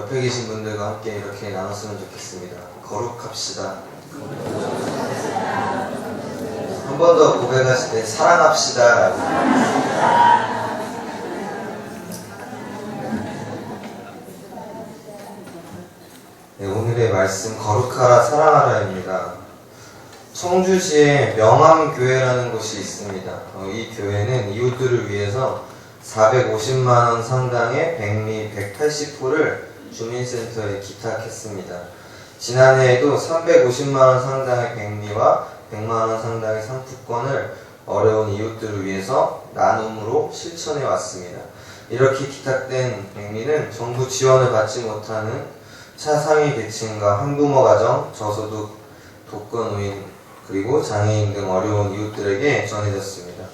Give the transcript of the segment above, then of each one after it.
옆에 계신 분들과 함께 이렇게 나눴으면 좋겠습니다. 거룩합시다. 한 번 더 고백하실 때 사랑합시다 라고. 네, 오늘의 말씀 거룩하라 사랑하라입니다. 청주시에 명암교회라는 곳이 있습니다. 이 교회는 이웃들을 위해서 450만원 상당의 백미 180호를 주민센터에 기탁했습니다. 지난해에도 350만원 상당의 백미와 100만원 상당의 상품권을 어려운 이웃들을 위해서 나눔으로 실천해 왔습니다. 이렇게 기탁된 백미는 정부 지원을 받지 못하는 차상위 계층과 한부모 가정, 저소득, 독거노인, 그리고 장애인 등 어려운 이웃들에게 전해졌습니다.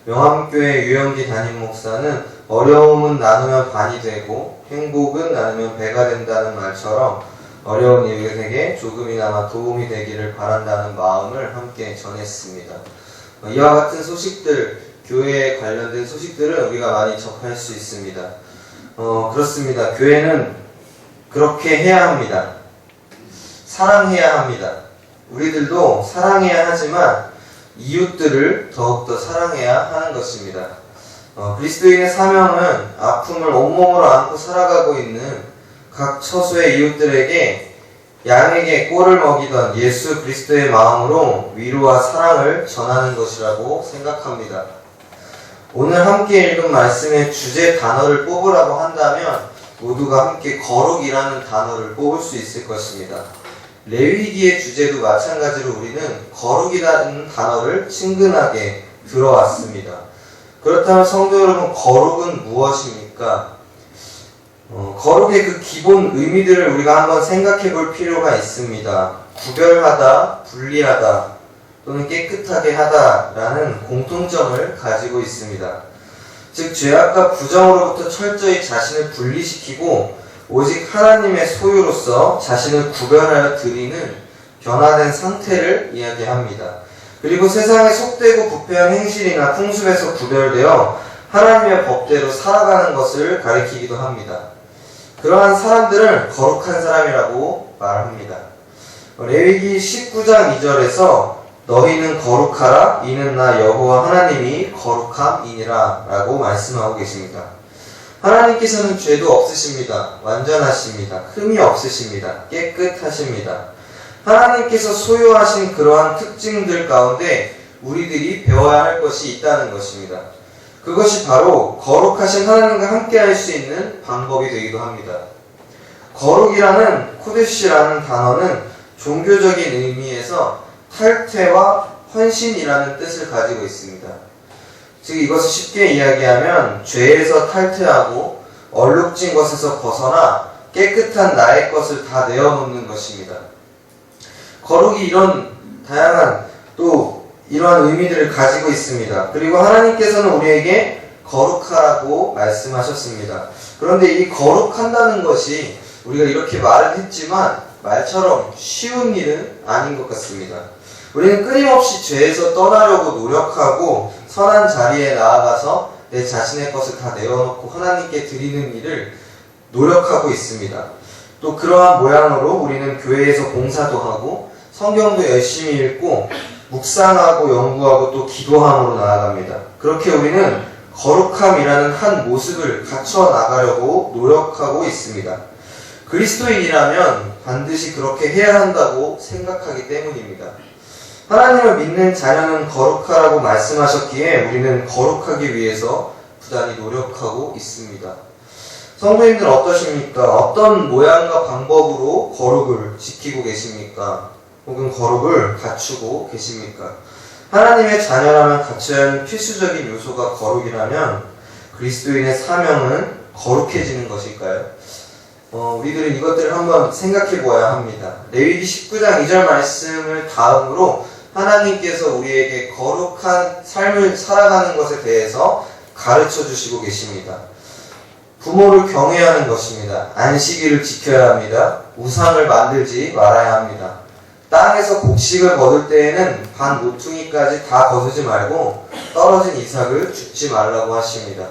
명암교회 유영기 담임 목사는 어려움은 나누면 반이 되고 행복은 나누면 배가 된다는 말처럼 어려운 이웃에게 조금이나마 도움이 되기를 바란다는 마음을 함께 전했습니다. 이와 같은 소식들, 교회에 관련된 소식들은 우리가 많이 접할 수 있습니다. 그렇습니다. 교회는 그렇게 해야 합니다. 사랑해야 합니다. 우리들도 사랑해야 하지만 이웃들을 더욱더 사랑해야 하는 것입니다. 그리스도인의 사명은 아픔을 온몸으로 안고 살아가고 있는 각 처소의 이웃들에게 양에게 꼴을 먹이던 예수 그리스도의 마음으로 위로와 사랑을 전하는 것이라고 생각합니다. 오늘 함께 읽은 말씀의 주제 단어를 뽑으라고 한다면 모두가 함께 거룩이라는 단어를 뽑을 수 있을 것입니다. 레위기의 주제도 마찬가지로 우리는 거룩이라는 단어를 친근하게 들어왔습니다. 그렇다면 성도 여러분, 거룩은 무엇입니까? 거룩의 그 기본 의미들을 우리가 한번 생각해 볼 필요가 있습니다. 구별하다, 분리하다, 또는 깨끗하게 하다라는 공통점을 가지고 있습니다. 즉, 죄악과 부정으로부터 철저히 자신을 분리시키고 오직 하나님의 소유로서 자신을 구별하여 드리는 변화된 상태를 이야기합니다. 그리고 세상에 속되고 부패한 행실이나 풍습에서 구별되어 하나님의 법대로 살아가는 것을 가리키기도 합니다. 그러한 사람들을 거룩한 사람이라고 말합니다. 레위기 19장 2절에서 너희는 거룩하라 이는 나 여호와 하나님이 거룩함이니라 라고 말씀하고 계십니다. 하나님께서는 죄도 없으십니다. 완전하십니다. 흠이 없으십니다. 깨끗하십니다. 하나님께서 소유하신 그러한 특징들 가운데 우리들이 배워야 할 것이 있다는 것입니다. 그것이 바로 거룩하신 하나님과 함께 할 수 있는 방법이 되기도 합니다. 거룩이라는 코데시라는 단어는 종교적인 의미에서 탈퇴와 헌신이라는 뜻을 가지고 있습니다. 즉 이것을 쉽게 이야기하면 죄에서 탈퇴하고 얼룩진 것에서 벗어나 깨끗한 나의 것을 다 내어놓는 것입니다. 거룩이 이런 다양한 또 이러한 의미들을 가지고 있습니다. 그리고 하나님께서는 우리에게 거룩하라고 말씀하셨습니다. 그런데 이 거룩한다는 것이 우리가 이렇게 말을 했지만 말처럼 쉬운 일은 아닌 것 같습니다. 우리는 끊임없이 죄에서 떠나려고 노력하고 선한 자리에 나아가서 내 자신의 것을 다 내어놓고 하나님께 드리는 일을 노력하고 있습니다. 또 그러한 모양으로 우리는 교회에서 봉사도 하고 성경도 열심히 읽고 묵상하고 연구하고 또 기도함으로 나아갑니다. 그렇게 우리는 거룩함이라는 한 모습을 갖춰 나가려고 노력하고 있습니다. 그리스도인이라면 반드시 그렇게 해야 한다고 생각하기 때문입니다. 하나님을 믿는 자녀는 거룩하라고 말씀하셨기에 우리는 거룩하기 위해서 부단히 노력하고 있습니다. 성도님들 어떠십니까? 어떤 모양과 방법으로 거룩을 지키고 계십니까? 혹은 거룩을 갖추고 계십니까? 하나님의 자녀라면 갖춰야 하는 필수적인 요소가 거룩이라면 그리스도인의 사명은 거룩해지는 것일까요? 우리들은 이것들을 한번 생각해 보아야 합니다. 레위기 19장 2절 말씀을 다음으로 하나님께서 우리에게 거룩한 삶을 살아가는 것에 대해서 가르쳐 주시고 계십니다. 부모를 경외하는 것입니다. 안식일을 지켜야 합니다. 우상을 만들지 말아야 합니다. 땅에서 곡식을 거둘 때에는 반 모퉁이까지 다 거두지 말고 떨어진 이삭을 줍지 말라고 하십니다.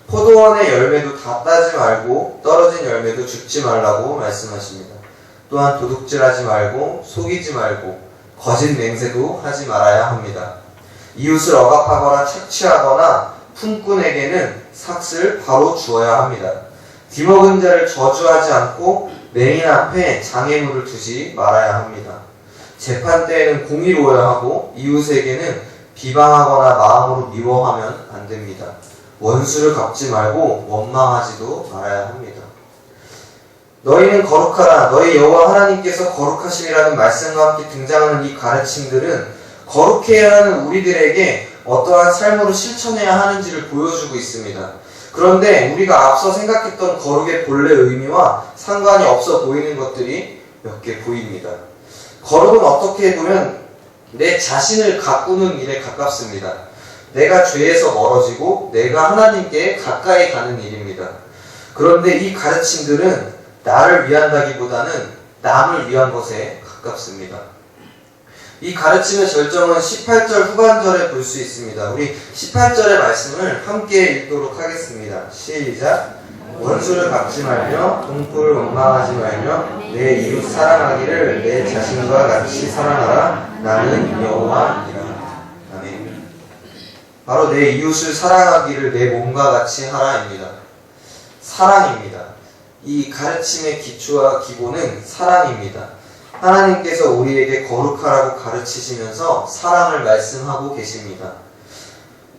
포도원의 열매도 다 따지 말고 떨어진 열매도 줍지 말라고 말씀하십니다. 또한 도둑질하지 말고 속이지 말고 거짓 맹세도 하지 말아야 합니다. 이웃을 억압하거나 착취하거나 품꾼에게는 삭슬 바로 주어야 합니다. 뒤먹은 자를 저주하지 않고 맹인 앞에 장애물을 두지 말아야 합니다. 재판 때에는 공의로워야 하고 이웃에게는 비방하거나 마음으로 미워하면 안 됩니다. 원수를 갚지 말고 원망하지도 말아야 합니다. 너희는 거룩하라. 너희 여호와 하나님께서 거룩하심이라는 말씀과 함께 등장하는 이 가르침들은 거룩해야 하는 우리들에게 어떠한 삶으로 실천해야 하는지를 보여주고 있습니다. 그런데 우리가 앞서 생각했던 거룩의 본래 의미와 상관이 없어 보이는 것들이 몇 개 보입니다. 거룩은 어떻게 보면 내 자신을 가꾸는 일에 가깝습니다. 내가 죄에서 멀어지고 내가 하나님께 가까이 가는 일입니다. 그런데 이 가르침들은 나를 위한다기보다는 남을 위한 것에 가깝습니다. 이 가르침의 절정은 18절 후반절에 볼 수 있습니다. 우리 18절의 말씀을 함께 읽도록 하겠습니다. 시작! 원수를 갚지 말며 동포를 원망하지 말며 내 이웃 사랑하기를 내 자신과 같이 사랑하라. 나는 여호와니라. 아멘. 바로 내 이웃을 사랑하기를 내 몸과 같이 하라입니다. 사랑입니다. 이 가르침의 기초와 기본은 사랑입니다. 하나님께서 우리에게 거룩하라고 가르치시면서 사랑을 말씀하고 계십니다.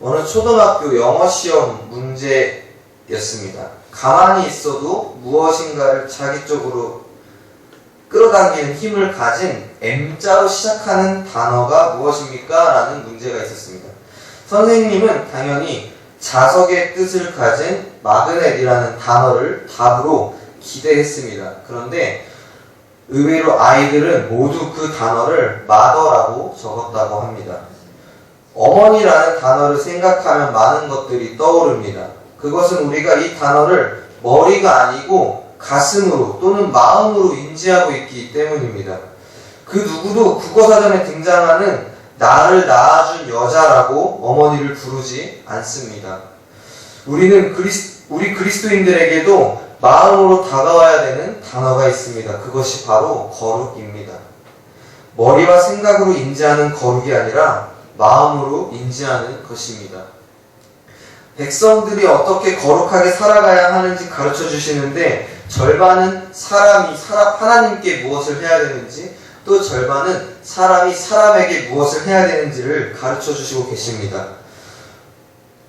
어느 초등학교 영어 시험 문제였습니다. 가만히 있어도 무엇인가를 자기 쪽으로 끌어당기는 힘을 가진 M자로 시작하는 단어가 무엇입니까? 라는 문제가 있었습니다. 선생님은 당연히 자석의 뜻을 가진 마그넷이라는 단어를 답으로 기대했습니다. 그런데 의외로 아이들은 모두 그 단어를 mother라고 적었다고 합니다. 어머니라는 단어를 생각하면 많은 것들이 떠오릅니다. 그것은 우리가 이 단어를 머리가 아니고 가슴으로 또는 마음으로 인지하고 있기 때문입니다. 그 누구도 국어사전에 등장하는 나를 낳아준 여자라고 어머니를 부르지 않습니다. 우리 그리스도인들에게도 마음으로 다가와야 되는 단어가 있습니다. 그것이 바로 거룩입니다. 머리와 생각으로 인지하는 거룩이 아니라 마음으로 인지하는 것입니다. 백성들이 어떻게 거룩하게 살아가야 하는지 가르쳐 주시는데 절반은 사람이 하나님께 무엇을 해야 되는지 또 절반은 사람이 사람에게 무엇을 해야 되는지를 가르쳐 주시고 계십니다.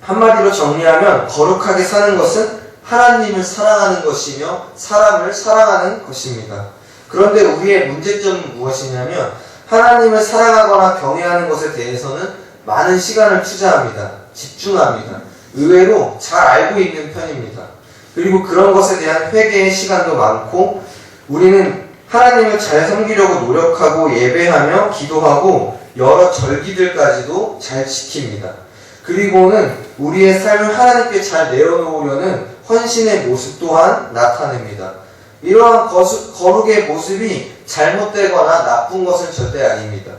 한마디로 정리하면 거룩하게 사는 것은 하나님을 사랑하는 것이며 사람을 사랑하는 것입니다. 그런데 우리의 문제점은 무엇이냐면 하나님을 사랑하거나 경외하는 것에 대해서는 많은 시간을 투자합니다. 집중합니다. 의외로 잘 알고 있는 편입니다. 그리고 그런 것에 대한 회개의 시간도 많고 우리는 하나님을 잘 섬기려고 노력하고 예배하며 기도하고 여러 절기들까지도 잘 지킵니다. 그리고는 우리의 삶을 하나님께 잘 내어놓으려는 헌신의 모습 또한 나타냅니다. 이러한 거룩의 모습이 잘못되거나 나쁜 것은 절대 아닙니다.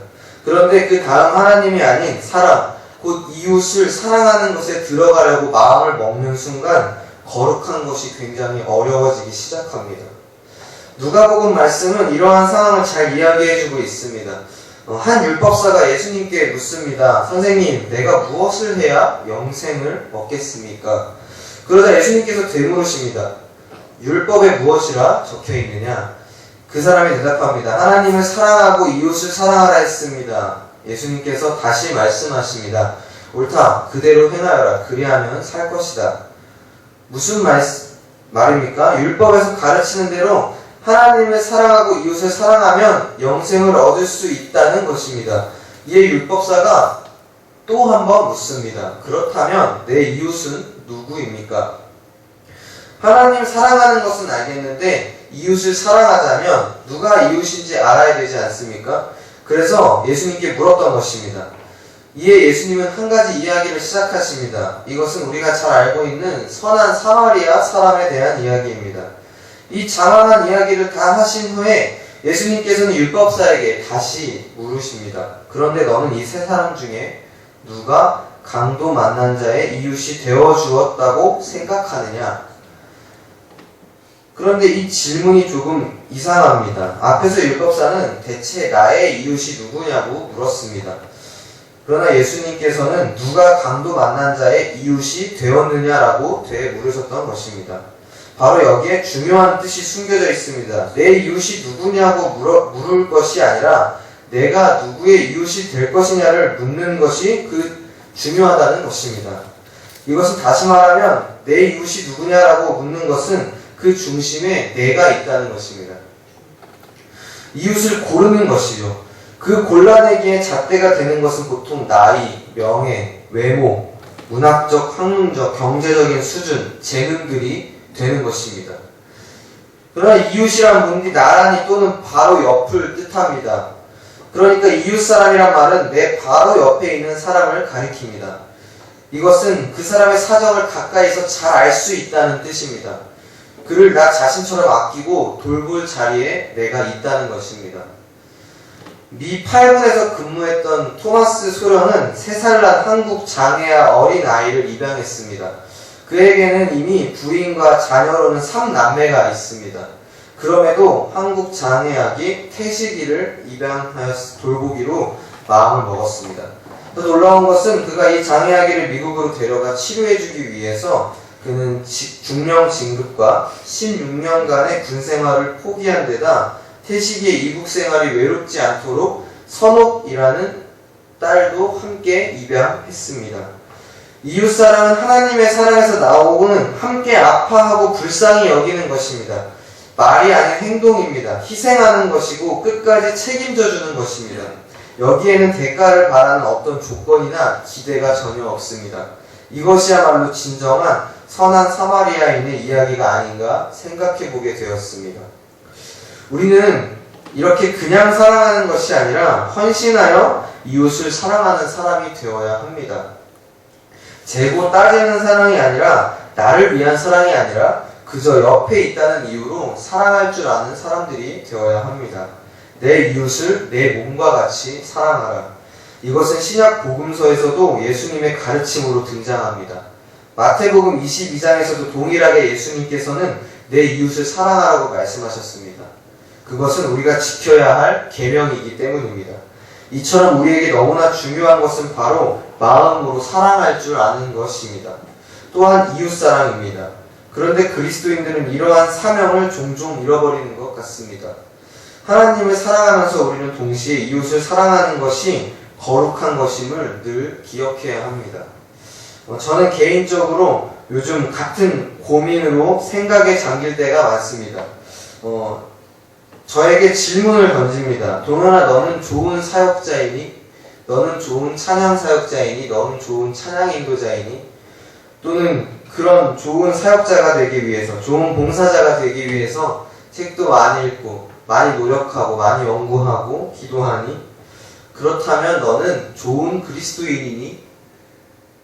그런데 그 다음 하나님이 아닌 사람, 곧 이웃을 사랑하는 것에 들어가려고 마음을 먹는 순간 거룩한 것이 굉장히 어려워지기 시작합니다. 누가복음 말씀은 이러한 상황을 잘 이야기해주고 있습니다. 한 율법사가 예수님께 묻습니다. 선생님, 내가 무엇을 해야 영생을 얻겠습니까? 그러자 예수님께서 되물으십니다. 율법에 무엇이라 적혀 있느냐? 그 사람이 대답합니다. 하나님을 사랑하고 이웃을 사랑하라 했습니다. 예수님께서 다시 말씀하십니다. 옳다. 그대로 행하여라. 그리하면 살 것이다. 무슨 말입니까? 율법에서 가르치는 대로 하나님을 사랑하고 이웃을 사랑하면 영생을 얻을 수 있다는 것입니다. 이에 율법사가 또 한 번 묻습니다. 그렇다면 내 이웃은 누구입니까? 하나님을 사랑하는 것은 알겠는데 이웃을 사랑하자면 누가 이웃인지 알아야 되지 않습니까? 그래서 예수님께 물었던 것입니다. 이에 예수님은 한 가지 이야기를 시작하십니다. 이것은 우리가 잘 알고 있는 선한 사마리아 사람에 대한 이야기입니다. 이 장황한 이야기를 다 하신 후에 예수님께서는 율법사에게 다시 물으십니다. 그런데 너는 이 세 사람 중에 누가 강도 만난 자의 이웃이 되어 주었다고 생각하느냐? 그런데 이 질문이 조금 이상합니다. 앞에서 율법사는 대체 나의 이웃이 누구냐고 물었습니다. 그러나 예수님께서는 누가 강도 만난 자의 이웃이 되었느냐라고 되물으셨던 것입니다. 바로 여기에 중요한 뜻이 숨겨져 있습니다. 내 이웃이 누구냐고 물을 것이 아니라 내가 누구의 이웃이 될 것이냐를 묻는 것이 중요하다는 것입니다. 이것은 다시 말하면 내 이웃이 누구냐라고 묻는 것은 그 중심에 내가 있다는 것입니다. 이웃을 고르는 것이죠. 그 골라내기에 잣대가 되는 것은 보통 나이, 명예, 외모, 문학적, 학문적, 경제적인 수준, 재능들이 되는 것입니다. 그러나 이웃이란 문이 나란히 또는 바로 옆을 뜻합니다. 그러니까 이웃사람이란 말은 내 바로 옆에 있는 사람을 가리킵니다. 이것은 그 사람의 사정을 가까이서 잘 알 수 있다는 뜻입니다. 그를 나 자신처럼 아끼고 돌볼 자리에 내가 있다는 것입니다. 미 8군에서 근무했던 토마스 소련은 3살 난 한국 장애아 어린 아이를 입양했습니다. 그에게는 이미 부인과 자녀로는 3남매가 있습니다. 그럼에도 한국 장애아기 태식이를 입양하여 돌보기로 마음을 먹었습니다. 더 놀라운 것은 그가 이 장애아기를 미국으로 데려가 치료해주기 위해서 그는 중령 진급과 16년간의 군생활을 포기한 데다 태식이의 이국 생활이 외롭지 않도록 선옥이라는 딸도 함께 입양했습니다. 이웃사랑은 하나님의 사랑에서 나오고는 함께 아파하고 불쌍히 여기는 것입니다. 말이 아닌 행동입니다. 희생하는 것이고 끝까지 책임져 주는 것입니다. 여기에는 대가를 바라는 어떤 조건이나 기대가 전혀 없습니다. 이것이야말로 진정한 선한 사마리아인의 이야기가 아닌가 생각해 보게 되었습니다. 우리는 이렇게 그냥 사랑하는 것이 아니라 헌신하여 이웃을 사랑하는 사람이 되어야 합니다. 재고 따지는 사랑이 아니라 나를 위한 사랑이 아니라 그저 옆에 있다는 이유로 사랑할 줄 아는 사람들이 되어야 합니다. 내 이웃을 내 몸과 같이 사랑하라. 이것은 신약 복음서에서도 예수님의 가르침으로 등장합니다. 마태복음 22장에서도 동일하게 예수님께서는 내 이웃을 사랑하라고 말씀하셨습니다. 그것은 우리가 지켜야 할 계명이기 때문입니다. 이처럼 우리에게 너무나 중요한 것은 바로 마음으로 사랑할 줄 아는 것입니다. 또한 이웃사랑입니다. 그런데 그리스도인들은 이러한 사명을 종종 잃어버리는 것 같습니다. 하나님을 사랑하면서 우리는 동시에 이웃을 사랑하는 것이 거룩한 것임을 늘 기억해야 합니다. 저는 개인적으로 요즘 같은 고민으로 생각에 잠길 때가 많습니다. 저에게 질문을 던집니다. 동현아, 너는 좋은 사역자이니? 너는 좋은 찬양 사역자이니? 너는 좋은 찬양 인도자이니? 또는 그런 좋은 사역자가 되기 위해서, 좋은 봉사자가 되기 위해서 책도 많이 읽고, 많이 노력하고, 많이 연구하고, 기도하니? 그렇다면 너는 좋은 그리스도인이니?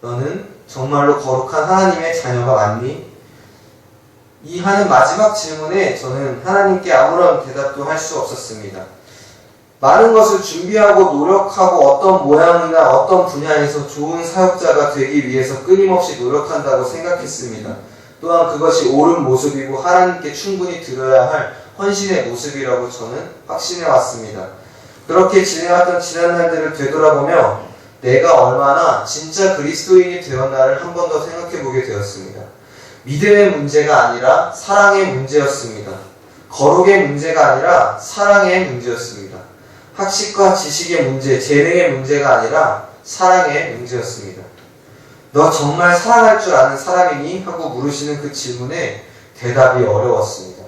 너는 정말로 거룩한 하나님의 자녀가 맞니? 이 하는 마지막 질문에 저는 하나님께 아무런 대답도 할 수 없었습니다. 많은 것을 준비하고 노력하고 어떤 모양이나 어떤 분야에서 좋은 사역자가 되기 위해서 끊임없이 노력한다고 생각했습니다. 또한 그것이 옳은 모습이고 하나님께 충분히 드려야 할 헌신의 모습이라고 저는 확신해 왔습니다. 그렇게 지내왔던 지난날들을 되돌아보며 내가 얼마나 진짜 그리스도인이 되었나를 한 번 더 생각해 보게 되었습니다. 믿음의 문제가 아니라 사랑의 문제였습니다. 거룩의 문제가 아니라 사랑의 문제였습니다. 학식과 지식의 문제, 재능의 문제가 아니라 사랑의 문제였습니다. 너 정말 사랑할 줄 아는 사람이니? 하고 물으시는 그 질문에 대답이 어려웠습니다.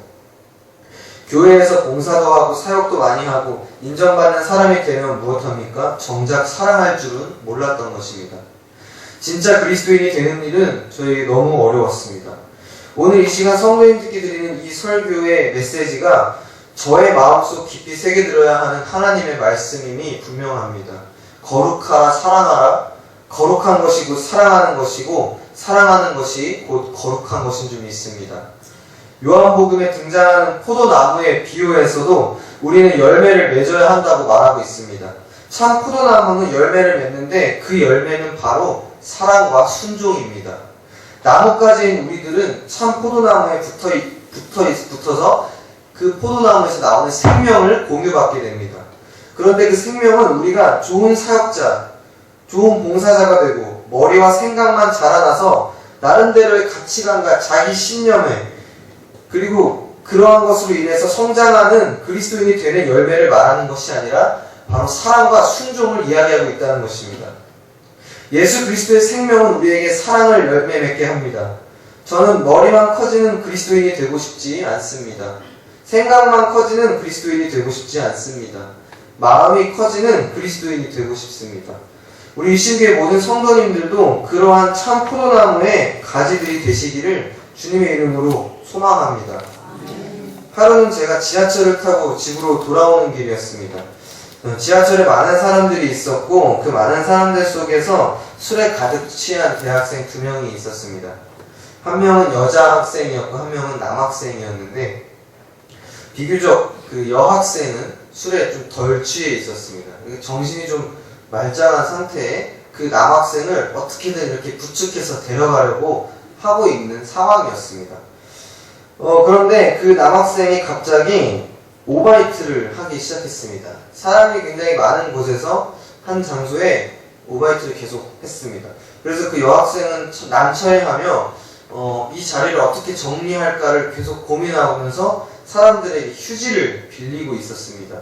교회에서 봉사도 하고 사역도 많이 하고 인정받는 사람이 되면 무엇합니까? 정작 사랑할 줄은 몰랐던 것입니다. 진짜 그리스도인이 되는 일은 저에게 너무 어려웠습니다. 오늘 이 시간 성도님들께 드리는 이 설교의 메시지가 저의 마음속 깊이 새겨들어야 하는 하나님의 말씀임이 분명합니다. 거룩하라, 사랑하라. 거룩한 것이 곧 사랑하는 것이고 사랑하는 것이 곧 거룩한 것인 줄 믿습니다. 요한복음에 등장하는 포도나무의 비유에서도 우리는 열매를 맺어야 한다고 말하고 있습니다. 참 포도나무는 열매를 맺는데 그 열매는 바로 사랑과 순종입니다. 나뭇가지인 우리들은 참 포도나무에 붙어서 그 포도나무에서 나오는 생명을 공유받게 됩니다. 그런데 그 생명은 우리가 좋은 사역자, 좋은 봉사자가 되고 머리와 생각만 자라나서 나름대로의 가치관과 자기 신념에 그리고 그러한 것으로 인해서 성장하는 그리스도인이 되는 열매를 말하는 것이 아니라 바로 사랑과 순종을 이야기하고 있다는 것입니다. 예수 그리스도의 생명은 우리에게 사랑을 열매 맺게 합니다. 저는 머리만 커지는 그리스도인이 되고 싶지 않습니다. 생각만 커지는 그리스도인이 되고 싶지 않습니다. 마음이 커지는 그리스도인이 되고 싶습니다. 우리 이신교회 모든 성도님들도 그러한 참 포도나무의 가지들이 되시기를 주님의 이름으로 소망합니다. 하루는 제가 지하철을 타고 집으로 돌아오는 길이었습니다. 지하철에 많은 사람들이 있었고 그 많은 사람들 속에서 술에 가득 취한 대학생 2명이 있었습니다. 한 명은 여자 학생이었고 한 명은 남학생이었는데 비교적 그 여학생은 술에 좀 덜 취해 있었습니다. 정신이 좀 말짱한 상태에 그 남학생을 어떻게든 이렇게 부축해서 데려가려고 하고 있는 상황이었습니다. 그런데 그 남학생이 갑자기 오바이트를 하기 시작했습니다. 사람이 굉장히 많은 곳에서 한 장소에 오바이트를 계속 했습니다. 그래서 그 여학생은 난처해하며 이 자리를 어떻게 정리할까를 계속 고민하면서 사람들에게 휴지를 빌리고 있었습니다.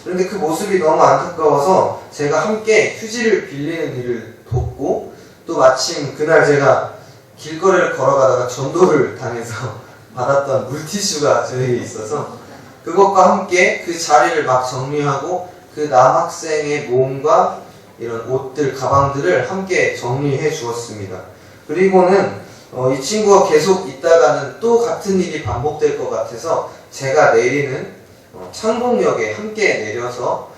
그런데 그 모습이 너무 안타까워서 제가 함께 휴지를 빌리는 일을 돕고 또 마침 그날 제가 길거리를 걸어가다가 전도를 당해서 받았던 물티슈가 저에게 있어서 그것과 함께 그 자리를 막 정리하고 그 남학생의 몸과 이런 옷들, 가방들을 함께 정리해 주었습니다. 그리고는 이 친구가 계속 있다가는 또 같은 일이 반복될 것 같아서 제가 내리는 창동역에 함께 내려서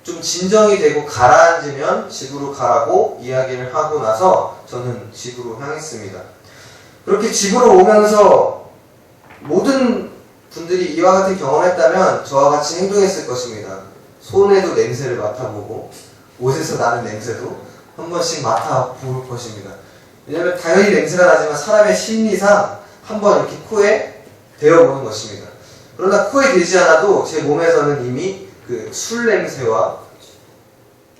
좀 진정이 되고 가라앉으면 집으로 가라고 이야기를 하고 나서 저는 집으로 향했습니다. 그렇게 집으로 오면서 모든 분들이 이와 같은 경험을 했다면 저와 같이 행동했을 것입니다. 손에도 냄새를 맡아보고 옷에서 나는 냄새도 한 번씩 맡아볼 것입니다. 왜냐하면 당연히 냄새가 나지만 사람의 심리상 한번 이렇게 코에 대어보는 것입니다. 그러나 코에 대지 않아도 제 몸에서는 이미 그 술 냄새와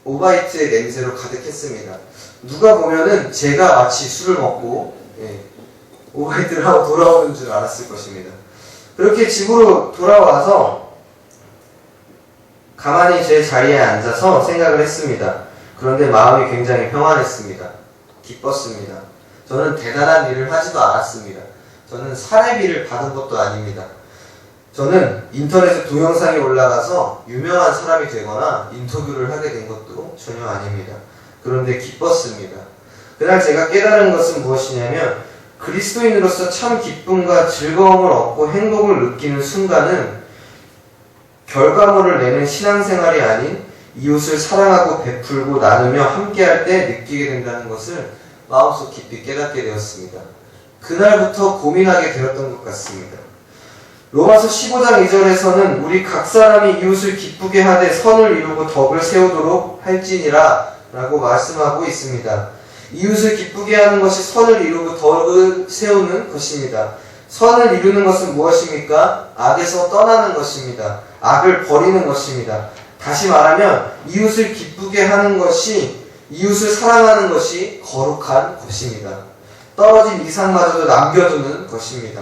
오바이트의 냄새로 가득했습니다. 누가 보면은 제가 마치 술을 먹고 오바이트를 하고 돌아오는 줄 알았을 것입니다. 그렇게 집으로 돌아와서 가만히 제 자리에 앉아서 생각을 했습니다. 그런데 마음이 굉장히 평안했습니다. 기뻤습니다. 저는 대단한 일을 하지도 않았습니다. 저는 사례비를 받은 것도 아닙니다. 저는 인터넷에 동영상이 올라가서 유명한 사람이 되거나 인터뷰를 하게 된 것도 전혀 아닙니다. 그런데 기뻤습니다. 그날 제가 깨달은 것은 무엇이냐면 그리스도인으로서 참 기쁨과 즐거움을 얻고 행복을 느끼는 순간은 결과물을 내는 신앙생활이 아닌 이웃을 사랑하고 베풀고 나누며 함께할 때 느끼게 된다는 것을 마음속 깊이 깨닫게 되었습니다. 그날부터 고민하게 되었던 것 같습니다. 로마서 15장 2절에서는 우리 각 사람이 이웃을 기쁘게 하되 선을 이루고 덕을 세우도록 할지니라 라고 말씀하고 있습니다. 이웃을 기쁘게 하는 것이 선을 이루고 덕을 세우는 것입니다. 선을 이루는 것은 무엇입니까? 악에서 떠나는 것입니다. 악을 버리는 것입니다. 다시 말하면 이웃을 기쁘게 하는 것이, 이웃을 사랑하는 것이 거룩한 것입니다. 떨어진 이삭마저도 남겨두는 것입니다.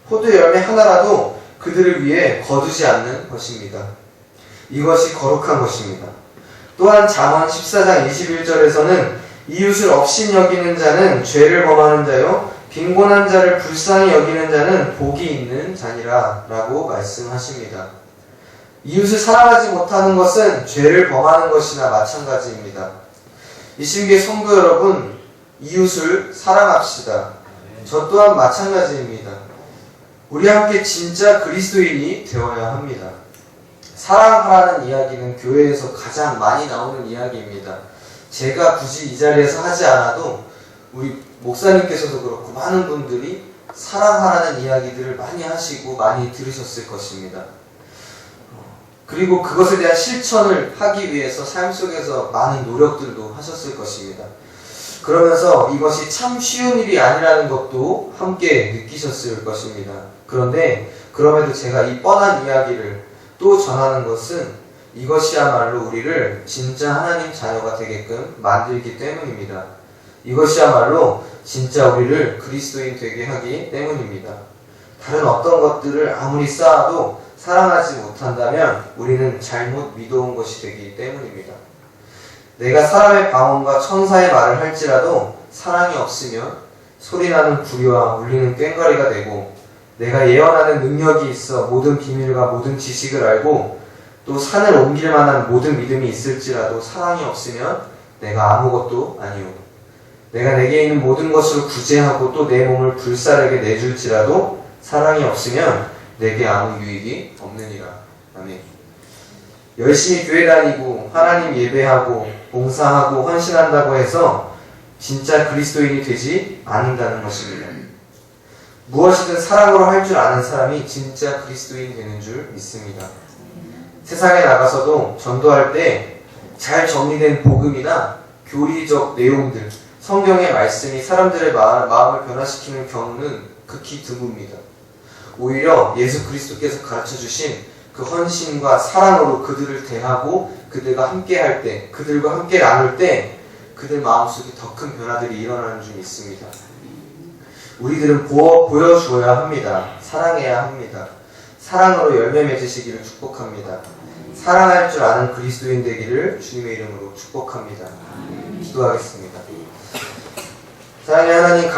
포도 열매 하나라도 그들을 위해 거두지 않는 것입니다. 이것이 거룩한 것입니다. 또한 잠언 14장 21절에서는 이웃을 업신 여기는 자는 죄를 범하는 자요 빈곤한 자를 불쌍히 여기는 자는 복이 있는 자니라 라고 말씀하십니다. 이웃을 사랑하지 못하는 것은 죄를 범하는 것이나 마찬가지입니다. 이신교회 성도 여러분, 이웃을 사랑합시다. 저 또한 마찬가지입니다. 우리 함께 진짜 그리스도인이 되어야 합니다. 사랑하라는 이야기는 교회에서 가장 많이 나오는 이야기입니다. 제가 굳이 이 자리에서 하지 않아도 우리 목사님께서도 그렇고 많은 분들이 사랑하라는 이야기들을 많이 하시고 많이 들으셨을 것입니다. 그리고 그것에 대한 실천을 하기 위해서 삶 속에서 많은 노력들도 하셨을 것입니다. 그러면서 이것이 참 쉬운 일이 아니라는 것도 함께 느끼셨을 것입니다. 그런데 그럼에도 제가 이 뻔한 이야기를 또 전하는 것은 이것이야말로 우리를 진짜 하나님 자녀가 되게끔 만들기 때문입니다. 이것이야말로 진짜 우리를 그리스도인 되게 하기 때문입니다. 다른 어떤 것들을 아무리 쌓아도 사랑하지 못한다면 우리는 잘못 믿어온 것이 되기 때문입니다. 내가 사람의 방언과 천사의 말을 할지라도 사랑이 없으면 소리나는 부리와 울리는 꽹과리가 되고, 내가 예언하는 능력이 있어 모든 비밀과 모든 지식을 알고 또 산을 옮길 만한 모든 믿음이 있을지라도 사랑이 없으면 내가 아무것도 아니오. 내가 내게 있는 모든 것을 구제하고 또 내 몸을 불사르게 내줄지라도 사랑이 없으면 내게 아무 유익이 없느니라. 아멘. 열심히 교회 다니고 하나님 예배하고 봉사하고 헌신한다고 해서 진짜 그리스도인이 되지 않는다는 것입니다. 무엇이든 사랑으로 할 줄 아는 사람이 진짜 그리스도인 되는 줄 믿습니다. 세상에 나가서도 전도할 때 잘 정리된 복음이나 교리적 내용들, 성경의 말씀이 사람들의 마음을 변화시키는 경우는 극히 드뭅니다. 오히려 예수 그리스도께서 가르쳐주신 그 헌신과 사랑으로 그들을 대하고 그들과 함께 할 때, 그들과 함께 나눌 때 그들 마음속에 더 큰 변화들이 일어나는 줄 믿습니다. 우리들은 보여주어야 합니다. 사랑해야 합니다. 사랑으로 열매 맺으시기를 축복합니다. 사랑할 줄 아는 그리스도인 되기를 주님의 이름으로 축복합니다. 기도하겠습니다. 사랑의 하나님,